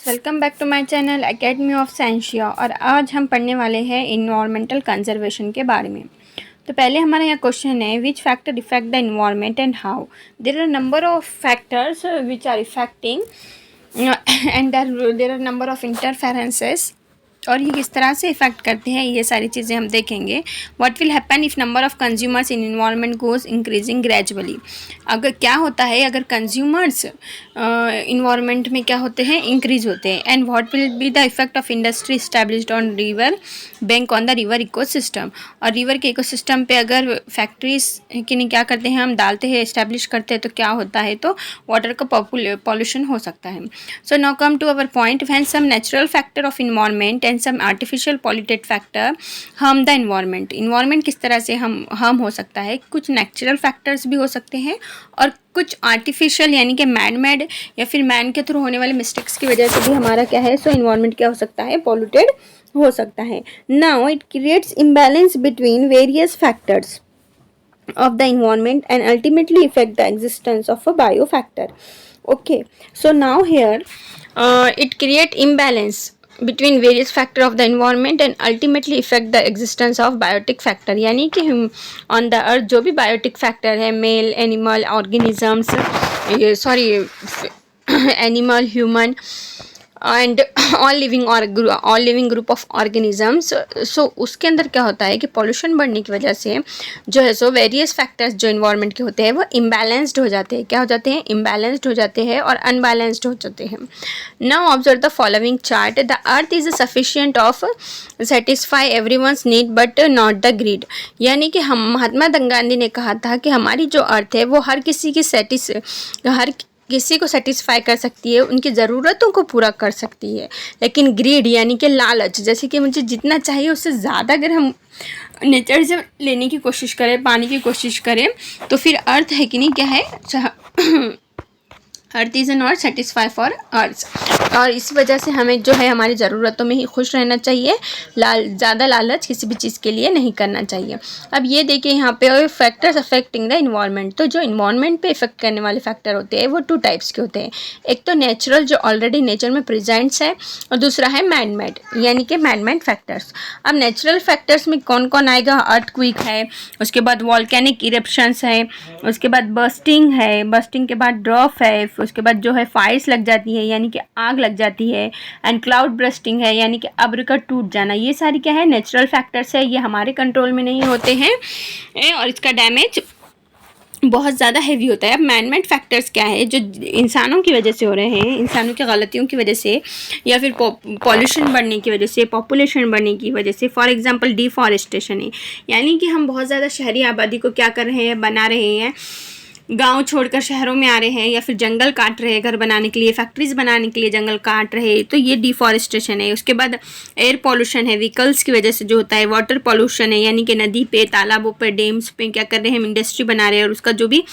Welcome back to my channel Academy of Sciencia. और आज हम पढ़ने वाले हैं इन्वायरमेंटल कंजर्वेशन के बारे में। तो पहले हमारा यहाँ क्वेश्चन है, which factor effect the environment and how. There are number of factors which are effecting and there are number of interferences, और ये किस तरह से इफेक्ट करते हैं ये सारी चीज़ें हम देखेंगे। What will happen if number of consumers in environment goes increasing gradually. अगर क्या होता है अगर कंज्यूमर्स इन्वायरमेंट में क्या होते हैं, इंक्रीज होते हैं। And what will be the effect of industry established on river bank on the river ecosystem. और रिवर के इकोसिस्टम पे अगर फैक्ट्रीज कि नहीं क्या करते हैं हम डालते हैं, इस्टेब्लिश करते हैं, तो क्या होता है, तो वाटर का पॉल्यूशन हो सकता है। So now come to our point, when some natural factor of environment and some artificial polluted factor harm the environment. Environment किस तरह से हार्म हो सकता है, कुछ नेचुरल फैक्टर्स भी हो सकते हैं और कुछ आर्टिफिशियल यानी कि मैन मेड या फिर मैन के थ्रू होने वाले मिस्टेक्स की वजह से भी हमारा क्या है, सो इन्वायरमेंट क्या हो सकता है, पॉल्यूटेड हो सकता है। Now it creates imbalance between various factors of the environment and ultimately affect the existence of a biofactor. Okay, so now here it create imbalance between various factor of the environment and ultimately affect the existence of biotic factor। यानी कि हम on the earth जो भी biotic factor है, male animal organisms, sorry animal human and all living group of organisms. So उसके अंदर क्या होता है कि पॉल्यूशन बढ़ने की वजह से जो है सो वेरियस फैक्टर्स जो इन्वायरमेंट के होते हैं वो इम्बैलेंस्ड हो जाते हैं। क्या हो जाते हैं, इम्बैलेंस्ड हो जाते हैं और अनबैलेंस्ड हो जाते हैं। Now observe the following chart, the earth is sufficient of satisfy everyone's need but not the greed. यानी कि हम महात्मा गांधी ने कहा था कि हमारी जो अर्थ है वो हर किसी को सेटिस्फाई कर सकती है, उनकी ज़रूरतों को पूरा कर सकती है, लेकिन ग्रीड यानी कि लालच, जैसे कि मुझे जितना चाहिए उससे ज़्यादा अगर हम नेचर से लेने की कोशिश करें, पाने की कोशिश करें, तो फिर अर्थ है कि नहीं क्या है, earth is not satisfy for earth. और इस वजह से हमें जो है हमारी ज़रूरतों में ही खुश रहना चाहिए, ज़्यादा लालच किसी भी चीज़ के लिए नहीं करना चाहिए। अब ये देखिए यहाँ पे फैक्टर्स अफेक्टिंग द इन्वायरमेंट। तो जो इन्वायरमेंट पे इफेक्ट करने वाले फैक्टर होते हैं वो टू टाइप्स के होते हैं। एक तो नेचुरल जो ऑलरेडी नेचर में प्रेजेंट्स है, और दूसरा है मैन मेड यानी कि मैन मेड फैक्टर्स। अब नेचुरल फैक्टर्स में कौन कौन आएगा, अर्थक्वेक है, उसके बाद वॉल्केनिक इरप्शंस है, उसके बाद बर्स्टिंग है, बर्स्टिंग के बाद ड्रॉप है, उसके बाद जो है फायर्स लग जाती है यानी कि आग लग जाती है, एंड क्लाउड ब्रस्टिंग है यानी कि अब्र का टूट जाना। ये सारी क्या है, नेचुरल फैक्टर्स है, ये हमारे कंट्रोल में नहीं होते हैं और इसका डैमेज बहुत ज़्यादा हैवी होता है। अब मैनमेड फैक्टर्स क्या है, जो इंसानों की वजह से हो रहे हैं, इंसानों की गलतियों की वजह से या फिर पॉल्यूशन बढ़ने की वजह से, पॉपुलेशन बढ़ने की वजह से। फॉर एग्जांपल डिफॉरेस्टेशन है, यानी कि हम बहुत ज़्यादा शहरी आबादी को क्या कर रहे हैं, बना रहे हैं, गांव छोड़कर शहरों में आ रहे हैं, या फिर जंगल काट रहे हैं घर बनाने के लिए, फैक्ट्रीज बनाने के लिए जंगल काट रहे हैं, तो ये डिफॉरेस्टेशन है। उसके बाद एयर पॉल्यूशन है, व्हीकल्स की वजह से जो होता है। वाटर पॉल्यूशन है, यानी कि नदी पे, तालाबों पे, डैम्स पे क्या कर रहे हैं, हम इंडस्ट्री बना रहे हैं और उसका जो भी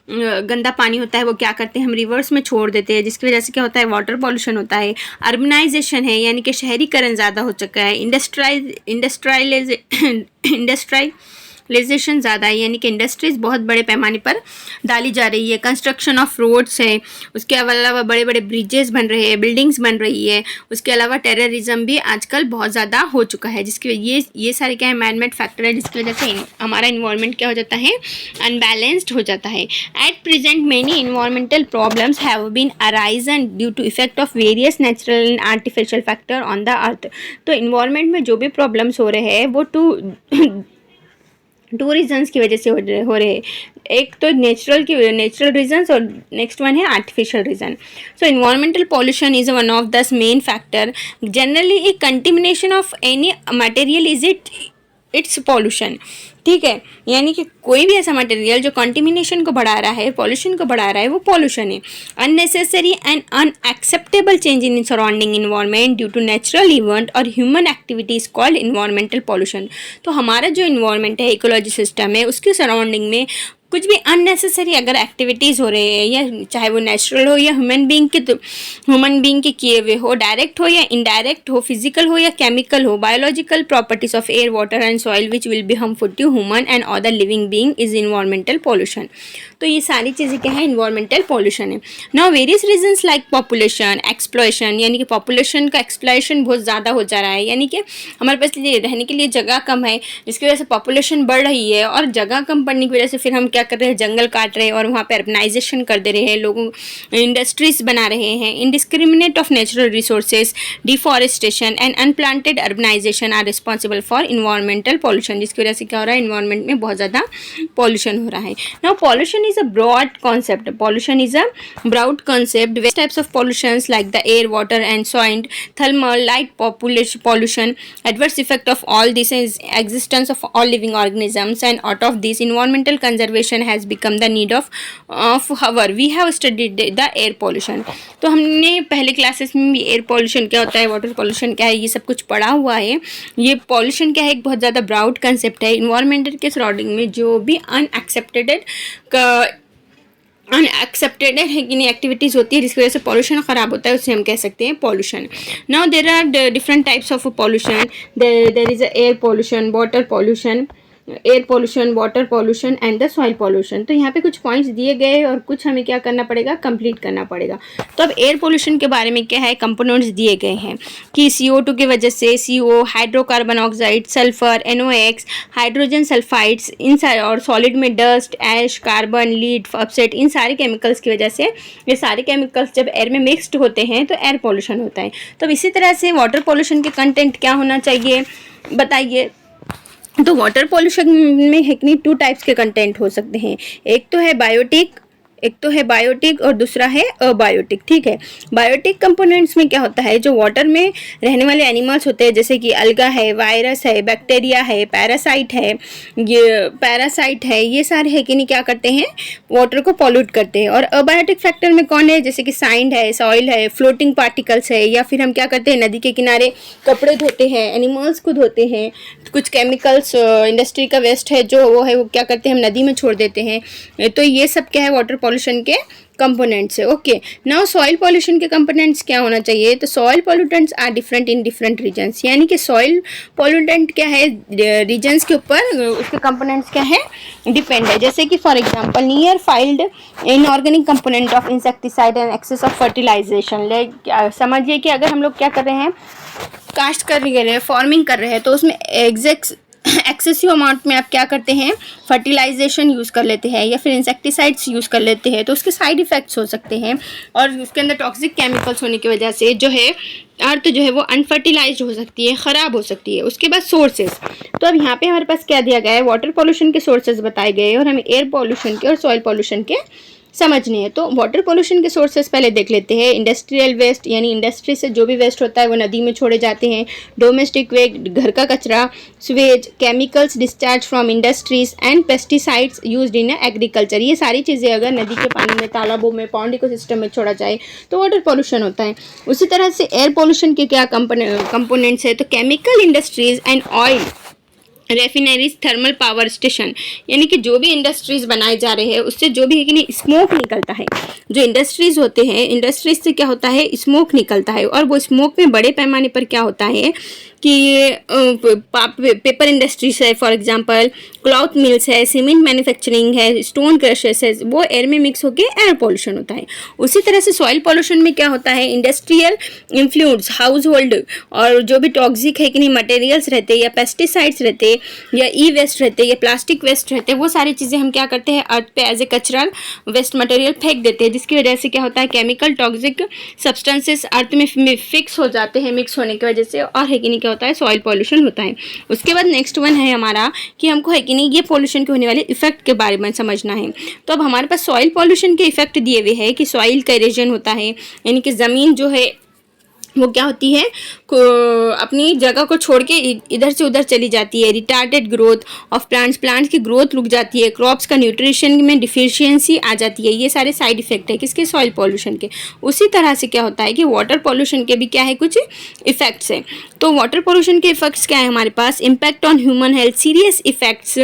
गंदा पानी होता है वो क्या करते हैं, हम रिवर्स में छोड़ देते हैं, जिसकी वजह से क्या होता है, वाटर पॉल्यूशन होता है। अर्बनाइजेशन है, यानी कि शहरीकरण ज़्यादा हो चुका है। इंडस्ट्रियलाइजेशन ज़्यादा है, यानी कि इंडस्ट्रीज़ बहुत बड़े पैमाने पर डाली जा रही है। कंस्ट्रक्शन ऑफ रोड्स है, उसके अलावा बड़े बड़े ब्रिजेस बन रहे हैं, बिल्डिंग्स बन रही है। उसके अलावा टेररिज्म भी आजकल बहुत ज़्यादा हो चुका है, जिसकी ये सारे क्या है, मैन मेड फैक्टर है, जिसकी वजह से हमारा इन्वायरमेंट क्या हो जाता है, अनबैलेंस्ड हो जाता है। At present many environmental problems have been arisen due to effect of various natural and artificial factor on the earth. तो इन्वायरमेंट में जो भी प्रॉब्लम्स हो रहे हैं वो टू रीजन्स की वजह से हो रहे हैं। एक तो नेचुरल रीजन्स और नेक्स्ट वन है artificial reason. So environmental pollution is one of the main factor. Generally a contamination of any material is its pollution. ठीक है, यानी कि कोई भी ऐसा मटेरियल जो कंटिमिनेशन को बढ़ा रहा है, पॉल्यूशन को बढ़ा रहा है, वो पॉल्यूशन है। Unnecessary and unacceptable change in surrounding environment due to natural event और human activities called environmental pollution. तो हमारा जो इन्वायरमेंट है, इकोलॉजी सिस्टम है, उसके सराउंडिंग में कुछ भी अननेसेसरी अगर एक्टिविटीज़ हो रही है, या चाहे वो नेचुरल हो या ह्यूमन बींग के किए हुए हो, डायरेक्ट हो या इनडायरेक्ट हो, फिजिकल हो या केमिकल हो, biological properties of air, water and soil which will be harmful to human and other living being is environmental pollution. तो ये सारी चीज़ें क्या है, इन्वायरमेंटल पॉल्यूशन है। Now various reasons like population exploitation, यानी कि पॉपुलेशन का एक्सप्लॉयशन बहुत ज़्यादा हो जा रहा है, यानी कि हमारे पास रहने के लिए जगह कम है, जिसकी वजह से पॉपुलेशन बढ़ रही है, और जगह कम पड़ने की वजह से फिर हम क्या कर रहे हैं, जंगल काट रहे हैं और वहाँ पे अर्बनाइजेशन कर दे रहे हैं, लोगों इंडस्ट्रीज बना रहे हैं। Indiscriminate of natural resources, deforestation and unplanted urbanization are responsible for environmental pollution, जिसकी वजह से क्या हो रहा है, इन्वायरमेंट में बहुत ज़्यादा पॉल्यूशन हो रहा है। Now pollution is a broad concept. Pollution is a broad concept. Various types of pollutions like the air, water and soil, thermal, light pollution, adverse effect of all this is existence of all living organisms, and out of this environmental conservation has become the need of hour. We have studied the air pollution. तो हमने पहले classes में भी air pollution क्या होता है, water pollution क्या है, ये सब कुछ पढ़ा हुआ है। ये पॉल्यूशन क्या है, एक बहुत ज़्यादा ब्रॉड कंसेप्ट है। इन्वायरमेंटल के सराउंडिंग में जो भी अनएक्सेप्टेड है कि नहीं एक्टिविटीज़ होती है, जिसकी वजह से पॉल्यूशन ख़राब होता है, उसे हम कह सकते हैं pollution. Now there are different types of pollution. There is air pollution, water pollution, air pollution, water pollution and the soil pollution. तो यहाँ पे कुछ पॉइंट्स दिए गए और कुछ हमें क्या करना पड़ेगा, कंप्लीट करना पड़ेगा। तो अब एयर पॉल्यूशन के बारे में क्या है, कंपोनेंट्स दिए गए हैं कि CO2 की वजह से CO, hydrocarbon oxide, sulphur, NOx, hydrogen sulphides, इन सारे, और सॉलिड में dust, ash, carbon, lead, upset, इन सारे केमिकल्स की वजह से, ये सारे केमिकल्स जब एयर में मिक्सड होते हैं तो एयर पॉल्यूशन होता है। तो इसी तरह से वाटर पॉल्यूशन के कंटेंट क्या होना चाहिए, बताइए। तो वाटर पॉल्यूशन में है कि नहीं, 2 टाइप्स के कंटेंट हो सकते हैं। एक तो है बायोटिक और दूसरा है अबायोटिक। ठीक है, बायोटिक कंपोनेंट्स में क्या होता है, जो वाटर में रहने वाले एनिमल्स होते हैं, जैसे कि अलगा है, वायरस है, बैक्टीरिया है, पैरासाइट है, ये सारे है कि नहीं क्या करते हैं, वाटर को पॉल्यूट करते हैं। और अबायोटिक फैक्टर में कौन है, जैसे कि सैंड है, सॉइल है, फ्लोटिंग पार्टिकल्स है, या फिर हम क्या करते हैं, नदी के किनारे कपड़े धोते हैं, एनिमल्स को धोते हैं, कुछ केमिकल्स इंडस्ट्री का वेस्ट है जो वो क्या करते हैं, हम नदी में छोड़ देते हैं। तो ये सब क्या है, वाटर पॉल्यूशन के कंपोनेंट्स है। ओके, नाउ सॉइल पॉल्यूशन के कंपोनेंट्स क्या होना चाहिए, तो soil pollutants are different in different reasons, यानी कि सॉइल पॉल्यूटेंट क्या है, रीजन्स के ऊपर उसके कंपोनेंट्स क्या है, डिपेंड है। जैसे कि for example near field inorganic component of insecticide and excess of fertilization. समझिए कि अगर हम लोग क्या कर रहे हैं, कास्ट कर रहे हैं, फार्मिंग कर रहे हैं, तो उसमें एक्सेसिव अमाउंट में आप क्या करते हैं, फर्टिलाइजेशन यूज़ कर लेते हैं या फिर इंसेक्टिसाइड्स यूज़ कर लेते हैं, तो उसके साइड इफ़ेक्ट्स हो सकते हैं, और उसके अंदर टॉक्सिक केमिकल्स होने की वजह से जो है अर्थ जो है वो अनफर्टिलाइज्ड हो सकती है, ख़राब हो सकती है। उसके बाद सोर्सेज, तो अब यहाँ पे हमारे पास क्या दिया गया है, वाटर पॉल्यूशन के सोर्सेज बताए गए हैं और हमें एयर पॉल्यूशन के और सॉइल पॉल्यूशन के समझनी है। तो वाटर पोल्यूशन के सोर्सेज पहले देख लेते हैं। इंडस्ट्रियल वेस्ट, यानी इंडस्ट्री से जो भी वेस्ट होता है वो नदी में छोड़े जाते हैं। डोमेस्टिक वेस्ट, घर का कचरा, Suez, chemicals discharge from industries and pesticides used in agriculture. ये सारी चीज़ें अगर नदी के पानी में, तालाबों में, पॉन्ड इकोसिस्टम में छोड़ा जाए तो वाटर पोल्यूशन होता है। उसी तरह से एयर पोल्यूशन के क्या कंपोनेंट्स है, तो chemical industries and oil, refineries, thermal power station, यानी कि जो भी इंडस्ट्रीज़ बनाए जा रहे हैं उससे जो भी है कि नहीं स्मोक निकलता है। जो इंडस्ट्रीज़ होते हैं, इंडस्ट्रीज से क्या होता है, स्मोक निकलता है, और वो स्मोक में बड़े पैमाने पर क्या होता है कि पेपर इंडस्ट्रीज है, फॉर एग्जांपल क्लॉथ मिल्स है, सीमेंट मैन्युफैक्चरिंग है, स्टोन क्रशर्स है, वो एयर में मिक्स होकर एयर पोल्यूशन होता है। उसी तरह से सॉइल पोल्यूशन में क्या होता है, इंडस्ट्रियल इन्फ्लुएंस, हाउस होल्ड और जो भी टॉक्सिक है कि नहीं मटेरियल्स रहते हैं, या पेस्टिसाइड्स रहते हैं, या ई वेस्ट रहते हैं, या प्लास्टिक वेस्ट रहते हैं, वो सारी चीज़ें हम क्या करते हैं, अर्थ पे एज ए कचरल वेस्ट मटेरियल फेंक देते हैं, जिसकी वजह से क्या होता है, केमिकल टॉक्सिक सब्सटेंसेस अर्थ में फिक्स हो जाते हैं, मिक्स होने की वजह से, और है कि नहीं क्या होता है, सॉइल पॉल्यूशन होता है। उसके बाद नेक्स्ट वन है हमारा कि हमको है कि नहीं ये पॉल्यूशन के होने वाले इफेक्ट के बारे में समझना है। तो अब हमारे पास सॉइल पॉल्यूशन के इफेक्ट दिए हुए हैं कि सॉइल का इरोजन होता है, यानी कि ज़मीन जो है वो क्या होती है, अपनी जगह को छोड़ के इधर से उधर चली जाती है। Retarded growth of plants, plants की ग्रोथ रुक जाती है। क्रॉप्स का न्यूट्रिशन में डिफिशियंसी आ जाती है। ये सारे साइड इफेक्ट है किसके, सॉइल पॉल्यूशन के। उसी तरह से क्या होता है कि वाटर पॉल्यूशन के भी क्या है, कुछ इफेक्ट्स है। तो वाटर पॉल्यूशन के इफेक्ट्स क्या है हमारे पास, impact on human health, serious effects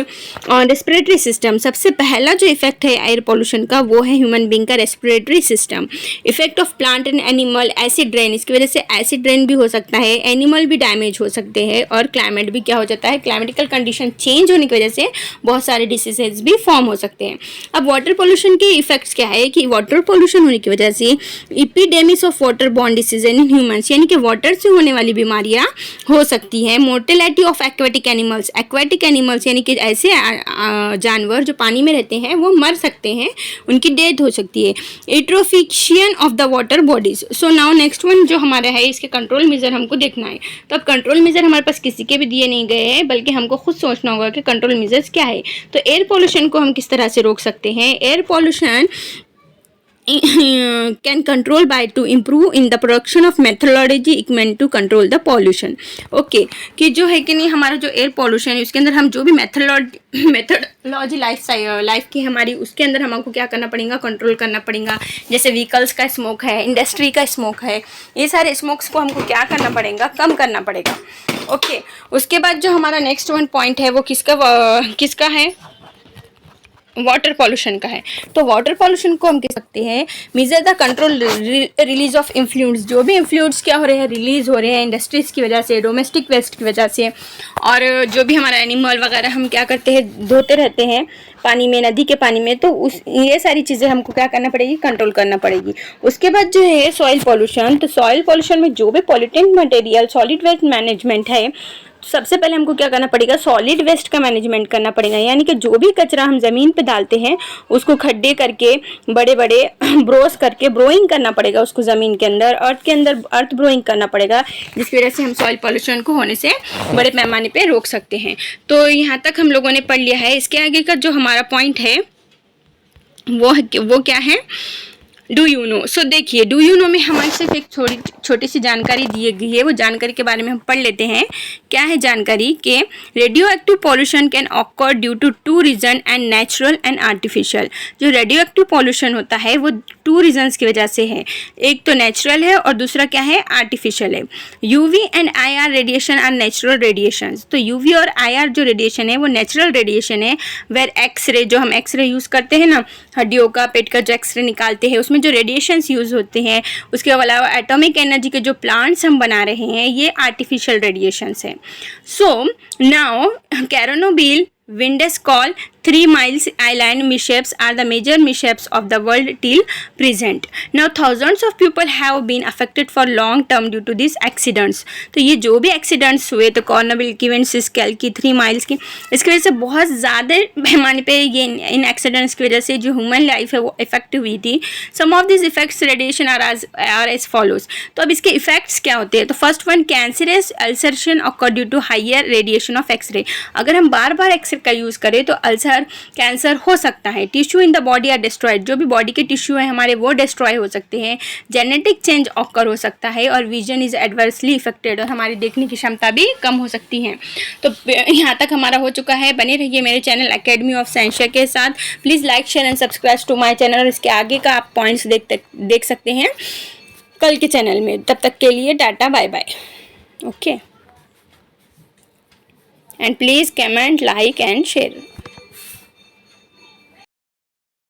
on respiratory system. सबसे पहला जो इफेक्ट है एयर पॉल्यूशन का वो है ह्यूमन बींग का respiratory system. Effect of plant and animal, acid rain, इसकी वजह से एसिड रेन भी हो सकता है, एनिमल भी डैमेज हो सकते हैं, और क्लाइमेट भी क्या हो जाता है, क्लाइमेटिकल कंडीशन चेंज होने की वजह से बहुत सारे डिसीजेज भी फॉर्म हो सकते हैं। अब वाटर पोल्यूशन के इफेक्ट्स क्या है कि वाटर पोल्यूशन होने की वजह से epidemics of water borne disease in humans, यानी कि वाटर से होने वाली बीमारियां हो सकती हैं। Mortality of aquatic animals, aquatic animals यानी कि ऐसे जानवर जो पानी में रहते हैं वो मर सकते हैं, उनकी डेथ हो सकती है। Eutrophication of the water bodies. So now next one जो हमारा है, इसके कंट्रोल मेजर हमको देखना है। तो अब कंट्रोल मेजर हमारे पास किसी के भी दिए नहीं गए हैं, बल्कि हमको खुद सोचना होगा कि कंट्रोल मेजर्स क्या है। तो एयर पोल्यूशन को हम किस तरह से रोक सकते हैं, air pollution can control by to improve in the production of methodology equipment to control the pollution। Okay, कि जो है कि नहीं हमारा जो एयर पॉल्यूशन है उसके अंदर हम जो भी मेथडोलॉजी लाइफ की हमारी, उसके अंदर हमको क्या करना पड़ेगा, कंट्रोल करना पड़ेगा। जैसे व्हीकल्स का स्मोक है, इंडस्ट्री का स्मोक है, ये सारे स्मोक्स को हमको क्या करना पड़ेगा, कम करना पड़ेगा। ओके, उसके बाद जो हमारा नेक्स्ट वन पॉइंट है वो किसका है, वाटर पॉल्यूशन का है। तो वाटर पॉल्यूशन को हम कह सकते हैं measure the control release of influence, जो भी इन्फ्लुएंस क्या हो रहे हैं, रिलीज हो रहे हैं इंडस्ट्रीज़ की वजह से, डोमेस्टिक वेस्ट की वजह से, और जो भी हमारा एनिमल वगैरह हम क्या करते हैं, धोते रहते हैं पानी में, नदी के पानी में, तो ये सारी चीज़ें हमको क्या करना पड़ेगी, कंट्रोल करना पड़ेगी। उसके बाद जो है सॉइल पॉल्यूशन, तो सॉइल पॉल्यूशन में जो भी pollutant material, solid waste management है, सबसे पहले हमको क्या करना पड़ेगा, सॉलिड वेस्ट का मैनेजमेंट करना पड़ेगा। यानी कि जो भी कचरा हम ज़मीन पे डालते हैं उसको खड्डे करके, बड़े बड़े ब्रोस करके ब्रोइंग करना पड़ेगा उसको ज़मीन के अंदर, अर्थ के अंदर अर्थ ब्रोइंग करना पड़ेगा, जिसकी वजह से हम सॉइल पॉल्यूशन को होने से बड़े पैमाने पे रोक सकते हैं। तो यहाँ तक हम लोगों ने पढ़ लिया है। इसके आगे का जो हमारा पॉइंट है वो क्या है, डू यू नो। सो देखिए, डू यू नो में हमारे सिर्फ एक छोटी सी जानकारी दी गई है, वो जानकारी के बारे में हम पढ़ लेते हैं। क्या है जानकारी कि radioactive pollution can occur due to 2 reason and natural and artificial. जो रेडियो एक्टिव पॉल्यूशन होता है वो 2 रीजन्स की वजह से है, एक तो नेचुरल है और दूसरा क्या है, आर्टिफिशियल है। UV and IR radiation are natural radiation. तो यूवी और आईआर जो रेडिएशन है वो नेचुरल रेडिएशन है। वेर एक्सरे, जो हम एक्सरे यूज़ करते हैं ना, हड्डियों का, पेट का जो एक्सरे निकालते हैं उसमें जो रेडिएशंस यूज़ होते हैं, उसके अलावा एटॉमिक एनर्जी के जो प्लांट्स हम बना रहे हैं, ये आर्टिफिशियल रेडिएशंस हैं। So now Chernobyl, Windescall, 3 Miles Island mishaps are the major mishaps of the world till present. Now thousands of people have been affected for long term due to these accidents. तो ये जो भी accidents हुए, तो कॉर्नोबिल की, विंडस्कॉल की, 3 miles की, इसकी वजह से बहुत ज़्यादा पैमाने पे ये इन एक्सीडेंट्स की वजह से जो ह्यूमन लाइफ है वो इफेक्ट हुई थी। Some of this effects radiation are as follows. तो अब इसके इफेक्ट्स क्या होते हैं, तो first one, cancerous ulceration occur due to higher radiation of X-ray. अगर हम बार बार एक्सरे का यूज़ करें तो अल्सर, कैंसर हो सकता है। Tissue in the body are destroyed, जो भी बॉडी के टिश्यू है हमारे वो डिस्ट्रॉय हो सकते हैं। जेनेटिक चेंज ऑकर हो सकता है, और विजन इज एडवर्सली इफेक्टेड, और हमारी देखने की क्षमता भी कम हो सकती है। तो यहाँ तक हमारा हो चुका है। बने रहिए मेरे चैनल एकेडमी ऑफ साइंशिया के साथ। Please like, share and subscribe to my channel, और इसके आगे का आप पॉइंट्स देख सकते हैं कल के चैनल में। तब तक के लिए tata, bye bye. Okay, and please comment, like and share.